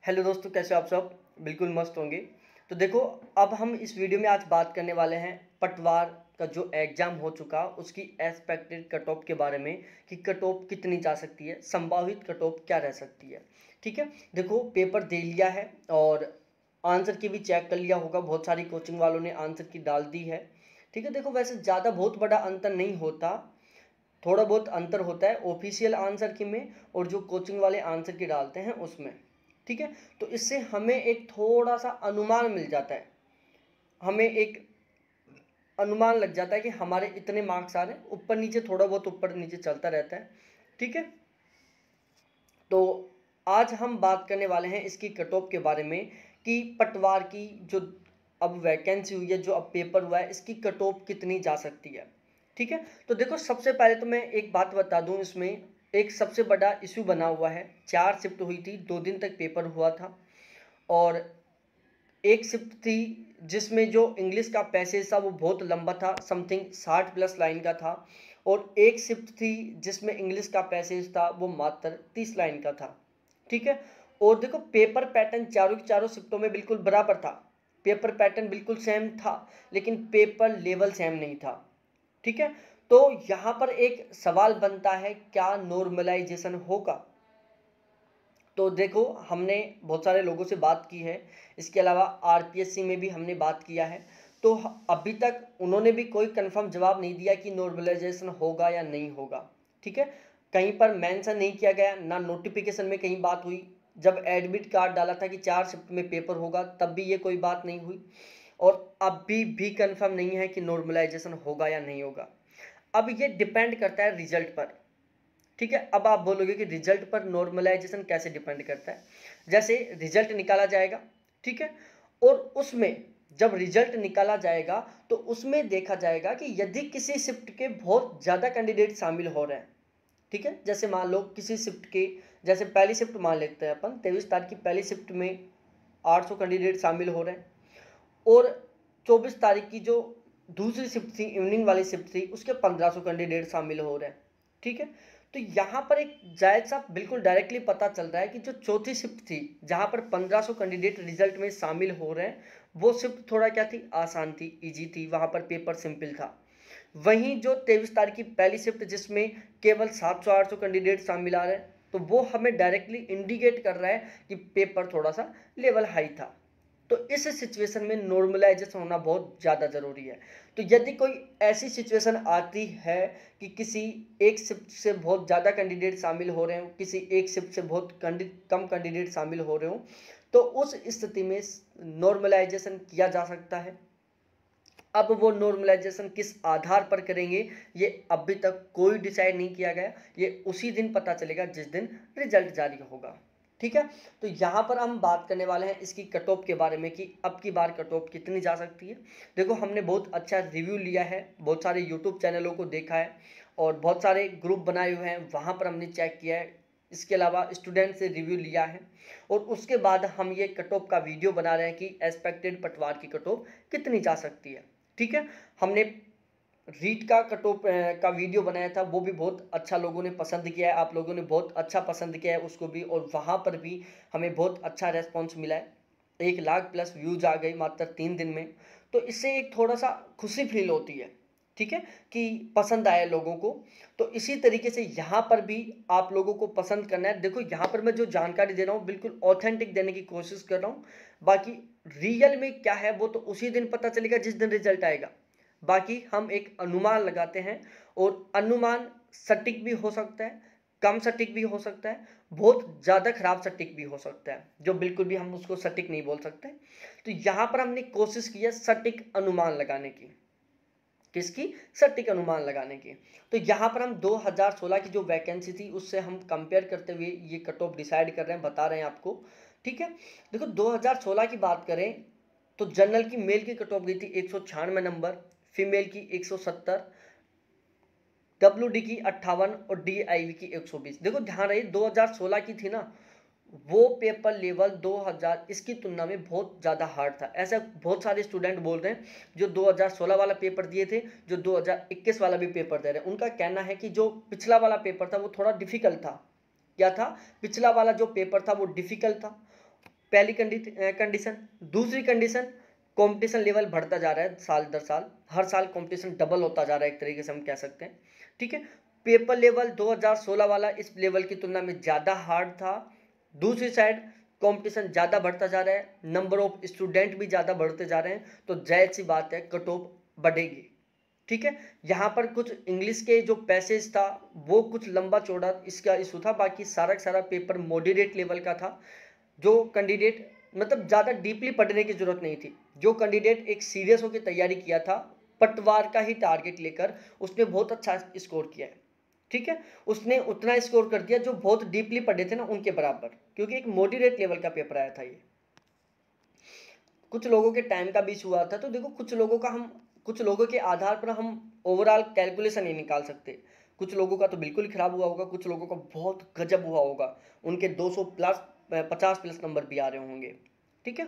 Hello दोस्तों, कैसे हो आप सब? बिल्कुल मस्त होंगे। तो देखो, अब हम इस वीडियो में आज बात करने वाले हैं पटवार का जो एग्ज़ाम हो चुका उसकी एक्सपेक्टेड कट ऑफ के बारे में कि कट ऑफ कितनी जा सकती है, संभावित कट ऑफ क्या रह सकती है। ठीक है, देखो पेपर दे लिया है और आंसर की भी चेक कर लिया होगा, बहुत सारी कोचिंग वालों ने आंसर की डाल दी है। ठीक है, देखो वैसे ज़्यादा बहुत बड़ा अंतर नहीं होता, थोड़ा बहुत अंतर होता है ऑफिशियल आंसर की में और जो कोचिंग वाले आंसर की डालते हैं उसमें। ठीक है, तो इससे हमें एक थोड़ा सा अनुमान मिल जाता है, हमें एक अनुमान लग जाता है कि हमारे इतने मार्क्स आ रहे हैं, ऊपर नीचे थोड़ा बहुत ऊपर नीचे चलता रहता है। ठीक है, तो आज हम बात करने वाले हैं इसकी कट ऑफ के बारे में कि पटवार की जो अब वैकेंसी हुई है, जो अब पेपर हुआ है, इसकी कट ऑफ कितनी जा सकती है। ठीक है, तो देखो सबसे पहले तो मैं एक बात बता दूं, इसमें एक सबसे बड़ा इशू बना हुआ है। 4 शिफ्ट हुई थी, 2 दिन तक पेपर हुआ था और एक शिफ्ट थी जिसमें जो इंग्लिश का पैसेज था वो बहुत लंबा था, समथिंग 60 प्लस लाइन का था। और एक शिफ्ट थी जिसमें इंग्लिश का पैसेज था वो मात्र 30 लाइन का था। ठीक है, और देखो पेपर पैटर्न चारों की चारों शिफ्टों में बिल्कुल बराबर था, पेपर पैटर्न बिल्कुल सेम था, लेकिन पेपर लेवल सेम नहीं था। ठीक है, तो यहाँ पर एक सवाल बनता है, क्या नॉर्मलाइजेशन होगा। तो देखो हमने बहुत सारे लोगों से बात की है, इसके अलावा आरपीएससी में भी हमने बात किया है, तो अभी तक उन्होंने भी कोई कंफर्म जवाब नहीं दिया कि नॉर्मलाइजेशन होगा या नहीं होगा। ठीक है, कहीं पर मेंशन नहीं किया गया, ना नोटिफिकेशन में कहीं बात हुई। जब एडमिट कार्ड डाला था कि 4 शिफ्ट में पेपर होगा, तब भी ये कोई बात नहीं हुई और अभी भी कंफर्म नहीं है कि नॉर्मलाइजेशन होगा या नहीं होगा। अब ये डिपेंड करता है रिजल्ट पर। ठीक है, अब आप बोलोगे कि रिजल्ट पर नॉर्मलाइजेशन कैसे डिपेंड करता है। जैसे रिजल्ट निकाला जाएगा, ठीक है, और उसमें जब रिजल्ट निकाला जाएगा तो उसमें देखा जाएगा कि यदि किसी शिफ्ट के बहुत ज़्यादा कैंडिडेट शामिल हो रहे हैं। ठीक है, जैसे मान लो किसी शिफ्ट के, जैसे पहली शिफ्ट मान लेते हैं अपन, 23 तारीख की पहली शिफ्ट में 800 कैंडिडेट शामिल हो रहे हैं और 24 तारीख की जो दूसरी शिफ्ट थी, इवनिंग वाली शिफ्ट थी, उसके 1500 कैंडिडेट शामिल हो रहे हैं। ठीक है, तो यहाँ पर एक जायज सा बिल्कुल डायरेक्टली पता चल रहा है कि जो चौथी शिफ्ट थी जहाँ पर 1500 कैंडिडेट रिजल्ट में शामिल हो रहे हैं, वो शिफ्ट थोड़ा क्या थी, आसान थी, इजी थी, वहाँ पर पेपर सिंपल था। वहीं जो 23 तारीख की पहली शिफ्ट जिसमें केवल 700-800 कैंडिडेट शामिल आ रहे हैं, तो वो हमें डायरेक्टली इंडिकेट कर रहा है कि पेपर थोड़ा सा लेवल हाई था। तो इस सिचुएशन में नॉर्मलाइजेशन होना बहुत ज़्यादा ज़रूरी है। तो यदि कोई ऐसी सिचुएशन आती है कि किसी एक शिफ्ट से बहुत ज़्यादा कैंडिडेट शामिल हो रहे हो, किसी एक शिफ्ट से बहुत कम कैंडिडेट शामिल हो रहे हो, तो उस स्थिति में नॉर्मलाइजेशन किया जा सकता है। अब वो नॉर्मलाइजेशन किस आधार पर करेंगे ये अभी तक कोई डिसाइड नहीं किया गया, ये उसी दिन पता चलेगा जिस दिन रिजल्ट जारी होगा। ठीक है, तो यहाँ पर हम बात करने वाले हैं इसकी कट ऑफ के बारे में कि अब की बार कट ऑफ कितनी जा सकती है। देखो हमने बहुत अच्छा रिव्यू लिया है, बहुत सारे यूट्यूब चैनलों को देखा है और बहुत सारे ग्रुप बनाए हुए हैं, वहाँ पर हमने चेक किया है। इसके अलावा स्टूडेंट से रिव्यू लिया है और उसके बाद हम ये कट ऑफ का वीडियो बना रहे हैं कि एक्सपेक्टेड पटवार की कट ऑफ कितनी जा सकती है। ठीक है, हमने रीट का कट ऑफ का वीडियो बनाया था, वो भी बहुत अच्छा लोगों ने पसंद किया है, आप लोगों ने बहुत अच्छा पसंद किया है उसको भी, और वहाँ पर भी हमें बहुत अच्छा रेस्पॉन्स मिला है। 1 लाख प्लस व्यूज आ गए मात्र 3 दिन में, तो इससे एक थोड़ा सा खुशी फील होती है। ठीक है, कि पसंद आया लोगों को। तो इसी तरीके से यहाँ पर भी आप लोगों को पसंद करना है। देखो यहाँ पर मैं जो जानकारी दे रहा हूँ बिल्कुल ऑथेंटिक देने की कोशिश कर रहा हूँ, बाकी रियल में क्या है वो तो उसी दिन पता चलेगा जिस दिन रिजल्ट आएगा। बाकी हम एक अनुमान लगाते हैं और अनुमान सटीक भी हो सकता है, कम सटीक भी हो सकता है, बहुत ज़्यादा खराब सटीक भी हो सकता है, जो बिल्कुल भी हम उसको सटीक नहीं बोल सकते। तो यहाँ पर हमने कोशिश की है सटीक अनुमान लगाने की, किसकी, सटीक अनुमान लगाने की। तो यहाँ पर हम 2016 की जो वैकेंसी थी उससे हम कंपेयर करते हुए ये कट ऑफ डिसाइड कर रहे हैं, बता रहे हैं आपको। ठीक है, देखो 2016 की बात करें तो जनरल की मेल की कट ऑफ गई थी 196 नंबर, फीमेल की 170, WD की 58 और DIV की 120। देखो ध्यान रहे 2016 की थी ना, वो पेपर लेवल 2000 इसकी तुलना में बहुत ज़्यादा हार्ड था। ऐसा बहुत सारे स्टूडेंट बोल रहे हैं जो 2016 वाला पेपर दिए थे, जो 2021 वाला भी पेपर दे रहे हैं, उनका कहना है कि जो पिछला वाला पेपर था वो थोड़ा डिफिकल्ट था। क्या था, पिछला वाला जो पेपर था वो डिफिकल्ट था पहली कंडीशन। दूसरी कंडीशन, कंपटीशन लेवल बढ़ता जा रहा है साल दर साल, हर साल कंपटीशन डबल होता जा रहा है एक तरीके से हम कह सकते हैं, ठीक है। पेपर लेवल 2016 वाला इस लेवल की तुलना में ज़्यादा हार्ड था। दूसरी साइड कंपटीशन ज़्यादा बढ़ता जा रहा है, नंबर ऑफ स्टूडेंट भी ज़्यादा बढ़ते जा रहे हैं, तो जाहिर सी बात है कट ऑफ बढ़ेगी, ठीक है। यहाँ पर कुछ इंग्लिश के जो पैसेज था वो कुछ लंबा चौड़ा इसका इशू था, बाकी सारा का सारा पेपर मॉडरेट लेवल का था। जो कैंडिडेट मतलब ज़्यादा डीपली पढ़ने की जरूरत नहीं थी, जो कैंडिडेट एक सीरियस होकर तैयारी किया था पटवार का ही टारगेट लेकर, उसने बहुत अच्छा स्कोर किया है, ठीक है। उसने उतना स्कोर कर दिया जो बहुत डीपली पढ़े थे ना उनके बराबर, क्योंकि एक मॉडरेट लेवल का पेपर आया था ये। कुछ लोगों के टाइम का बीच हुआ था, तो देखो कुछ लोगों के आधार पर हम ओवरऑल कैलकुलेशन नहीं निकाल सकते। कुछ लोगों का तो बिल्कुल ही खराब हुआ होगा, कुछ लोगों का बहुत गजब हुआ होगा, उनके 200 प्लस 50 प्लस नंबर भी आ रहे होंगे, ठीक है।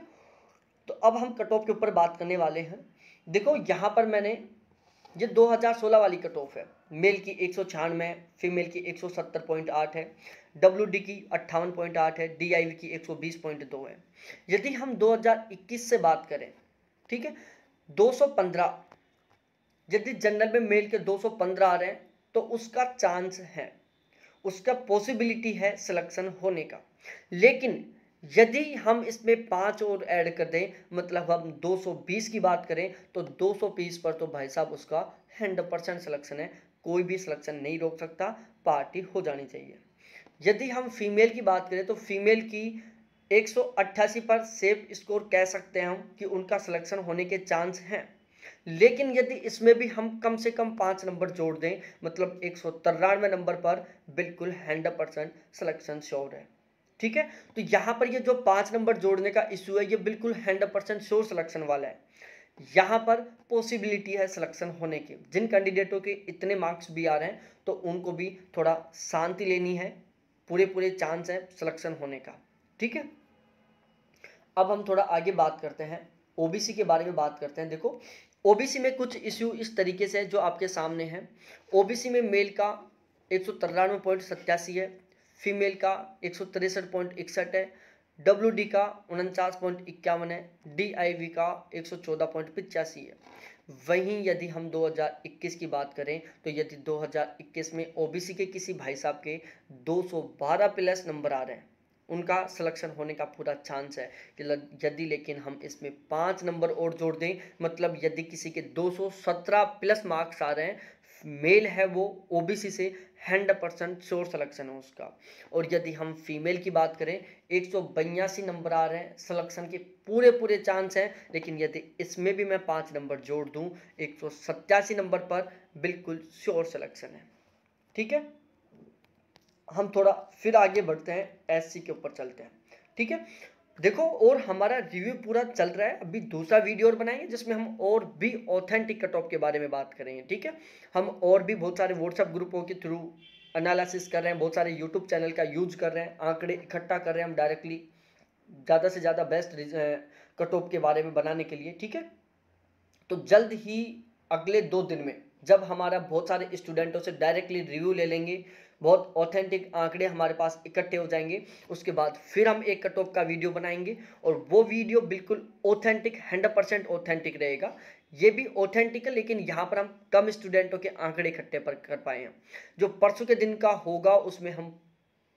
तो अब हम कट ऑफ के ऊपर बात करने वाले हैं। देखो यहाँ पर मैंने ये 2016 वाली कट ऑफ है, मेल की 196, फीमेल की 170.8 है, WD की 58.8 है, DIV की 120.2 है। यदि हम 2021 से बात करें, ठीक है, 215, यदि जनरल में मेल के 215 आ रहे हैं तो उसका चांस है, उसका पॉसिबिलिटी है सिलेक्शन होने का। लेकिन यदि हम इसमें 5 और ऐड कर दें, मतलब हम 220 की बात करें, तो 220 पर तो भाई साहब उसका 100% सिलेक्शन है, कोई भी सिलेक्शन नहीं रोक सकता, पार्टी हो जानी चाहिए। यदि हम फीमेल की बात करें तो फीमेल की 188 पर सेफ स्कोर कह सकते हैं हम कि उनका सिलेक्शन होने के चांस हैं। लेकिन यदि इसमें भी हम कम से कम 5 नंबर जोड़ दें, मतलब 193 नंबर पर बिल्कुल 100% सिलेक्शन श्योर है, ठीक है। तो यहाँ पर ये जो 5 नंबर जोड़ने का इशू है, ये बिल्कुल 100% श्योर सिलेक्शन वाला है। यहाँ पर पॉसिबिलिटी है सिलेक्शन होने की। जिन कैंडिडेटों के इतने मार्क्स भी आ रहे हैं तो उनको भी थोड़ा शांति लेनी है, पूरे चांस है सिलेक्शन होने का, ठीक है। अब हम थोड़ा आगे बात करते हैं, ओबीसी के बारे में बात करते हैं। देखो ओबीसी में कुछ इश्यू इस तरीके से जो आपके सामने हैं। ओबीसी में मेल का 193.87 है, फीमेल का 163.61 है, WD का 49.51 है, DIV का 114.85 है। वहीं यदि हम 2021 की बात करें तो यदि 2021 में ओबीसी के किसी भाई साहब के 212 प्लस नंबर आ रहे हैं, उनका सिलेक्शन होने का पूरा चांस है। यदि लेकिन हम इसमें 5 नंबर और जोड़ दें, मतलब यदि किसी के 217 प्लस मार्क्स आ रहे हैं, मेल है वो ओबीसी से, 100% श्योर सिलेक्शन है उसका। और यदि हम फीमेल की बात करें, 182 नंबर आ रहे हैं, सिलेक्शन के पूरे चांस हैं। लेकिन यदि इसमें भी मैं 5 नंबर जोड़ दूं, 187 नंबर पर बिल्कुल श्योर सिलेक्शन है, ठीक है। हम थोड़ा फिर आगे बढ़ते हैं, एससी के ऊपर चलते हैं, ठीक है। देखो और हमारा रिव्यू पूरा चल रहा है, अभी दूसरा वीडियो और बनाएंगे जिसमें हम और भी ऑथेंटिक कट ऑफ के बारे में बात करेंगे, ठीक है। हम और भी बहुत सारे व्हाट्सएप ग्रुपों के थ्रू एनालिसिस कर रहे हैं, बहुत सारे यूट्यूब चैनल का यूज कर रहे हैं, आंकड़े इकट्ठा कर रहे हैं हम डायरेक्टली ज़्यादा से ज़्यादा बेस्ट कट ऑफ के बारे में बनाने के लिए, ठीक है। तो जल्द ही अगले 2 दिन में जब हमारा बहुत सारे स्टूडेंटों से डायरेक्टली रिव्यू ले लेंगे, बहुत ऑथेंटिक आंकड़े हमारे पास इकट्ठे हो जाएंगे, उसके बाद फिर हम एक कट ऑफ का वीडियो बनाएंगे और वो वीडियो बिल्कुल ऑथेंटिक 100% ऑथेंटिक रहेगा। ये भी ऑथेंटिक है, लेकिन यहाँ पर हम कम स्टूडेंटों के आंकड़े इकट्ठे पर कर पाए हैं। जो परसों के दिन का होगा उसमें हम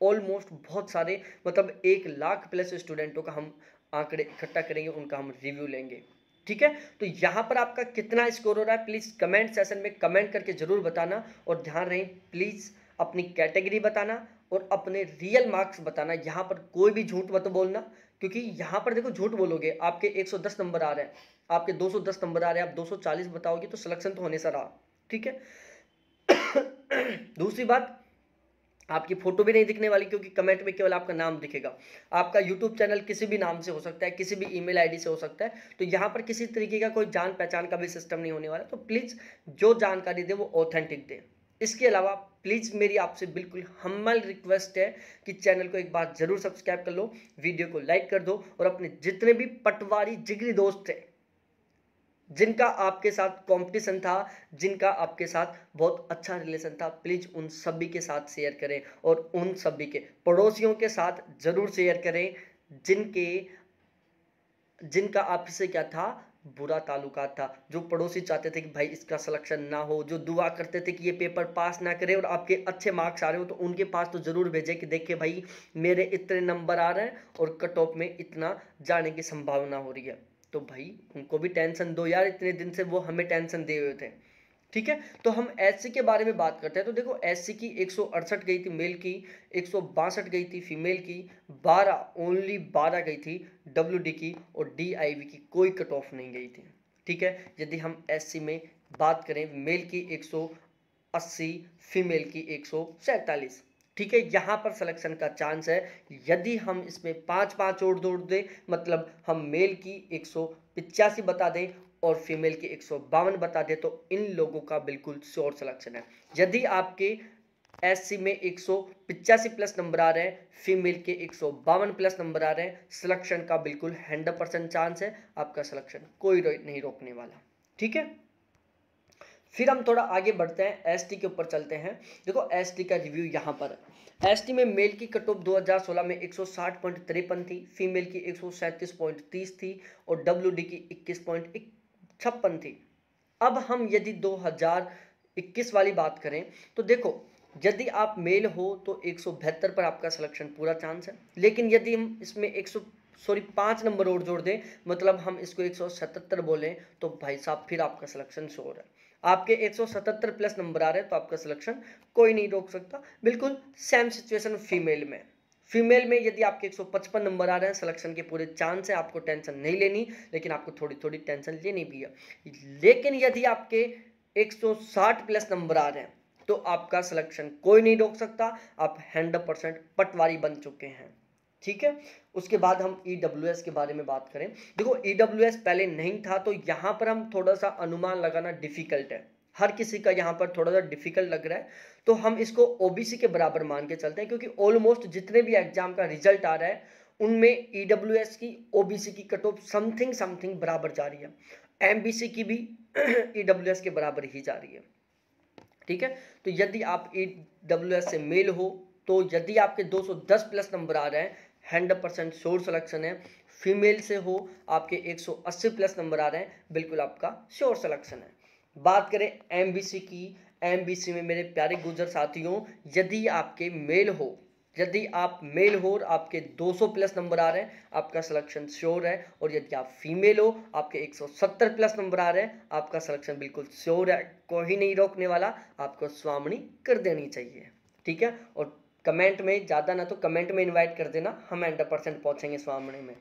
ऑलमोस्ट बहुत सारे मतलब 1 लाख प्लस स्टूडेंटों का हम आंकड़े इकट्ठा करेंगे, उनका हम रिव्यू लेंगे, ठीक है। तो यहाँ पर आपका कितना स्कोर हो रहा है प्लीज़ कमेंट सेशन में कमेंट करके ज़रूर बताना। और ध्यान रहे प्लीज़ अपनी कैटेगरी बताना और अपने रियल मार्क्स बताना, यहाँ पर कोई भी झूठ मत बोलना, क्योंकि यहाँ पर देखो झूठ बोलोगे आपके 110 नंबर आ रहे हैं, आपके 210 नंबर आ रहे हैं, आप 240 बताओगे तो सिलेक्शन तो होने से रहा, ठीक है। दूसरी बात, आपकी फोटो भी नहीं दिखने वाली, क्योंकि कमेंट में केवल आपका नाम दिखेगा। आपका यूट्यूब चैनल किसी भी नाम से हो सकता है, किसी भी ईमेल आईडी से हो सकता है, तो यहाँ पर किसी तरीके का कोई जान पहचान का भी सिस्टम नहीं होने वाला। तो प्लीज़ जो जानकारी दे वो ऑथेंटिक दे। इसके अलावा प्लीज़ मेरी आपसे बिल्कुल हम्बल रिक्वेस्ट है कि चैनल को एक बार ज़रूर सब्सक्राइब कर लो, वीडियो को लाइक कर दो और अपने जितने भी पटवारी जिगरी दोस्त थे जिनका आपके साथ कंपटीशन था, जिनका आपके साथ बहुत अच्छा रिलेशन था, प्लीज़ उन सभी के साथ शेयर करें और उन सभी के पड़ोसियों के साथ ज़रूर शेयर करें। जिनका आपसे क्या था, बुरा ताल्लुकात था, जो पड़ोसी चाहते थे कि भाई इसका सिलेक्शन ना हो, जो दुआ करते थे कि ये पेपर पास ना करे और आपके अच्छे मार्क्स आ रहे हो तो उनके पास तो ज़रूर भेजें कि देखिए भाई मेरे इतने नंबर आ रहे हैं और कट ऑफ में इतना जाने की संभावना हो रही है। तो भाई उनको भी टेंशन दो यार, इतने दिन से वो हमें टेंशन दे हुए थे। ठीक है, तो हम एससी के बारे में बात करते हैं। तो देखो एससी की 168 गई थी मेल की, 162 गई थी फीमेल की, 12 गई थी डब्ल्यूडी की, और डीआईवी की कोई कट ऑफ नहीं गई थी। ठीक है, यदि हम एससी में बात करें, मेल की 180, फीमेल की 147। ठीक है, यहाँ पर सिलेक्शन का चांस है। यदि हम इसमें 5 और जोड़ दें, मतलब हम मेल की 185 बता दें और फीमेल की 152 बता दें, तो इन लोगों का बिल्कुल श्योर सिलेक्शन है। यदि आपके एससी में 185 प्लस नंबर आ रहे हैं, फीमेल के 152 प्लस नंबर आ रहे हैं, सिलेक्शन का बिल्कुल 100% चांस है, आपका सिलेक्शन कोई नहीं रोकने वाला। ठीक है, फिर हम थोड़ा आगे बढ़ते हैं, एसटी के ऊपर चलते हैं। देखो एसटी का रिव्यू यहाँ पर है। एसटी में मेल की कट ऑफ 2016 में 160.53 थी, फीमेल की 137.30 थी और डब्ल्यूडी की 21.56 थी। अब हम यदि 2021 वाली बात करें तो देखो, यदि आप मेल हो तो 172 पर आपका सिलेक्शन पूरा चांस है। लेकिन यदि हम इसमें 5 नंबर और जोड़ दें, मतलब हम इसको 177 बोलें, तो भाई साहब फिर आपका सिलेक्शन श्योर है। आपके 177 प्लस नंबर आ रहे हैं तो आपका सिलेक्शन कोई नहीं रोक सकता। बिल्कुल सेम सिचुएशन फीमेल में यदि आपके 155 नंबर आ रहे हैं, सिलेक्शन के पूरे चांस है, आपको टेंशन नहीं लेनी, लेकिन आपको थोड़ी थोड़ी टेंशन लेनी भी है। लेकिन यदि आपके 160 प्लस नंबर आ रहे हैं तो आपका सिलेक्शन कोई नहीं रोक सकता, आप 100% पटवारी बन चुके हैं। ठीक है, उसके बाद हम ईडब्ल्यूएस के बारे में बात करें। देखो ईडब्ल्यूएस पहले नहीं था, तो यहाँ पर हम थोड़ा सा अनुमान लगाना डिफिकल्ट है, हर किसी का यहाँ पर थोड़ा सा डिफिकल्ट लग रहा है, तो हम इसको ओबीसी के बराबर मान के चलते हैं, क्योंकि ऑलमोस्ट जितने भी एग्जाम का रिजल्ट आ रहा है उनमें ईडब्ल्यूएस की ओबीसी की कट ऑफ समथिंग बराबर जा रही है, एमबीसी की भी ईडब्ल्यूएस के बराबर ही जा रही है। ठीक है, तो यदि आप ईडब्ल्यूएस से मेल हो तो यदि आपके 210 प्लस नंबर आ रहे हैं, 100% श्योर सिलेक्शन है। फीमेल से हो, आपके 180 प्लस नंबर आ रहे हैं, बिल्कुल आपका श्योर सिलेक्शन है। बात करें एमबीसी की, एमबीसी में मेरे प्यारे गुजर साथियों, यदि आप मेल हो और आपके 200 प्लस नंबर आ रहे हैं, आपका सिलेक्शन श्योर है। और यदि आप फीमेल हो, आपके 170 प्लस नंबर आ रहे हैं, आपका सिलेक्शन बिल्कुल श्योर है, कोई नहीं रोकने वाला, आपको स्वामणी कर देनी चाहिए। ठीक है, और कमेंट में ज़्यादा ना तो कमेंट में इनवाइट कर देना, हम 100% पहुँचेंगे स्वामणी में।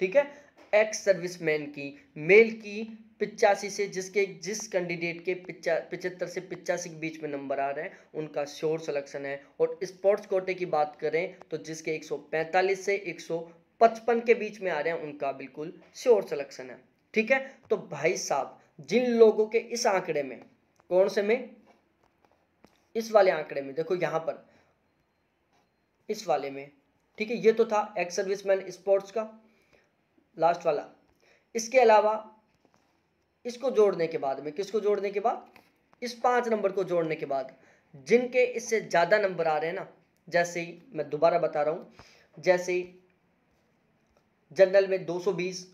ठीक है, एक्स सर्विसमैन की मेल की 85 से जिस कैंडिडेट के 75 से 85 के बीच में नंबर आ रहे हैं, उनका श्योर सिलेक्शन है। और स्पोर्ट्स कोटे की बात करें तो जिसके 145 से 155 के बीच में आ रहे हैं, उनका बिल्कुल श्योर सिलेक्शन है। ठीक है, तो भाई साहब जिन लोगों के इस आंकड़े में, कौन से में, इस वाले आंकड़े में, देखो यहां पर इस वाले में, ठीक है, ये तो था एक्स सर्विसमैन स्पोर्ट्स का लास्ट वाला। इसके अलावा इसको जोड़ने के बाद में, किसको जोड़ने के बाद, इस 5 नंबर को जोड़ने के बाद जिनके इससे ज़्यादा नंबर आ रहे हैं ना, जैसे ही मैं दोबारा बता रहा हूँ, जैसे जनरल में 220,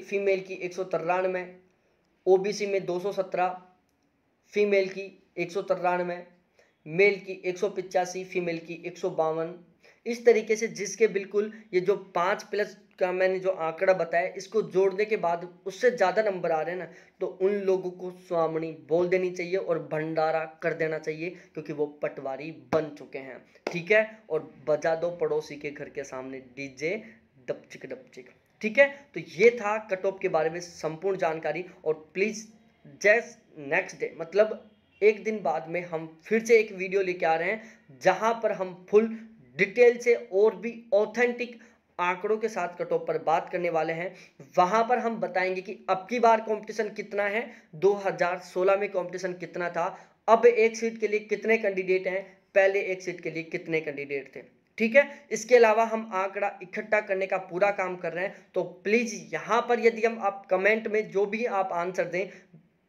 फीमेल की 193, ओबीसी में 217, फीमेल की 193, मेल की 185, फीमेल की 152। इस तरीके से जिसके बिल्कुल ये जो 5 प्लस का मैंने जो आंकड़ा बताया, इसको जोड़ने के बाद उससे ज़्यादा नंबर आ रहे हैं ना, तो उन लोगों को स्वामणी बोल देनी चाहिए और भंडारा कर देना चाहिए, क्योंकि वो पटवारी बन चुके हैं। ठीक है, और बजा दो पड़ोसी के घर के सामने डीजे डपचिक डपचिक। ठीक है, तो ये था कट ऑफ के बारे में संपूर्ण जानकारी। और प्लीज़ जस्ट नेक्स्ट डे, मतलब एक दिन बाद में हम फिर से एक वीडियो लेके आ रहे हैं, जहां पर हम फुल डिटेल से और भी ऑथेंटिक आंकड़ों के साथ कट ऑफ पर बात करने वाले हैं। वहां पर हम बताएंगे कि अब की बार कंपटीशन कितना है, 2016 में कंपटीशन कितना था, अब एक सीट के लिए कितने कैंडिडेट हैं, पहले एक सीट के लिए कितने कैंडिडेट थे। ठीक है, इसके अलावा हम आंकड़ा इकट्ठा करने का पूरा काम कर रहे हैं। तो प्लीज़ यहाँ पर यदि हम आप कमेंट में जो भी आप आंसर दें,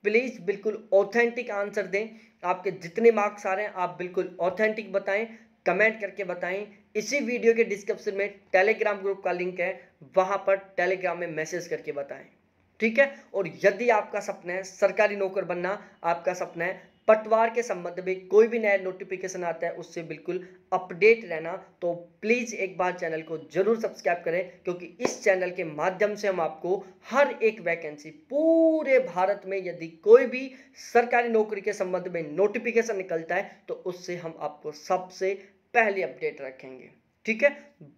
प्लीज़ बिल्कुल ऑथेंटिक आंसर दें। आपके जितने मार्क्स आ रहे हैं आप बिल्कुल ऑथेंटिक बताएं, कमेंट करके बताएं इसी वीडियो के डिस्क्रिप्शन में टेलीग्राम ग्रुप का लिंक है, वहां पर टेलीग्राम में मैसेज करके बताएं, ठीक है। और यदि आपका सपना है सरकारी नौकर बनना, आपका सपना है पटवार के संबंध में कोई भी नया नोटिफिकेशन आता है उससे बिल्कुल अपडेट रहना, तो प्लीज़ एक बार चैनल को जरूर सब्सक्राइब करें, क्योंकि इस चैनल के माध्यम से हम आपको हर एक वैकेंसी पूरे भारत में यदि कोई भी सरकारी नौकरी के संबंध में नोटिफिकेशन निकलता है तो उससे हम आपको सबसे पहले अपडेट रखेंगे, ठीक है।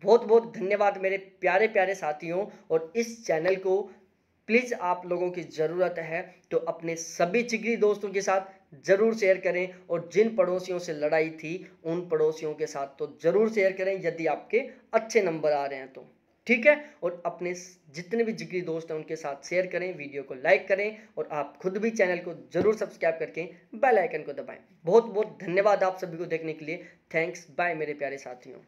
बहुत बहुत धन्यवाद मेरे प्यारे प्यारे साथियों, और इस चैनल को प्लीज़ आप लोगों की ज़रूरत है तो अपने सभी जिगरी दोस्तों के साथ ज़रूर शेयर करें, और जिन पड़ोसियों से लड़ाई थी उन पड़ोसियों के साथ तो ज़रूर शेयर करें यदि आपके अच्छे नंबर आ रहे हैं तो, ठीक है। और अपने जितने भी जिगरी दोस्त हैं उनके साथ शेयर करें, वीडियो को लाइक करें, और आप खुद भी चैनल को ज़रूर सब्सक्राइब करके बेल आइकन को दबाएं। बहुत बहुत धन्यवाद आप सभी को देखने के लिए। थैंक्स, बाय मेरे प्यारे साथियों।